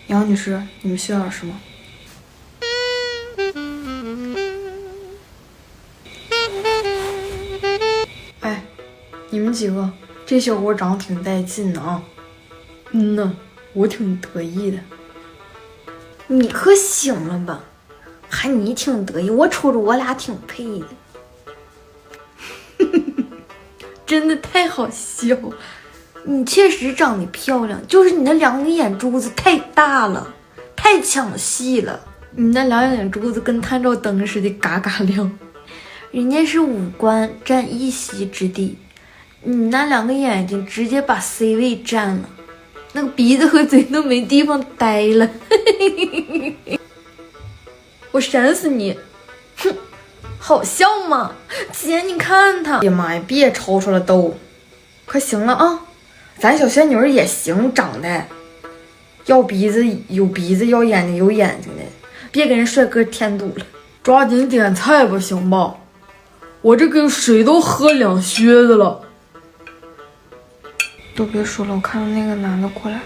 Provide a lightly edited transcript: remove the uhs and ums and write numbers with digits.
杨女士，你们需要什么？哎，你们几个，这小伙长得挺带劲的啊。呐，我挺得意的。你可行了吧？还你挺得意，我瞅着我俩挺配的。真的太好笑了。你确实长得漂亮，就是你那两个眼珠子太大了，太抢戏了。你那两眼珠子跟探照灯似的，嘎嘎亮。人家是五官占一席之地，你那两个眼睛直接把 C 位占了，那个鼻子和嘴都没地方待了。我闪死你！哼，好笑吗？姐，你看他。哎呀妈呀，别吵吵了都，可行了啊！咱小仙女儿也行，长得要鼻子有鼻子，要眼睛有眼睛的，别给人帅哥添堵了。抓紧点菜吧，行吧？我这个水都喝2靴子了。都别说了，我看到那个男的过来了。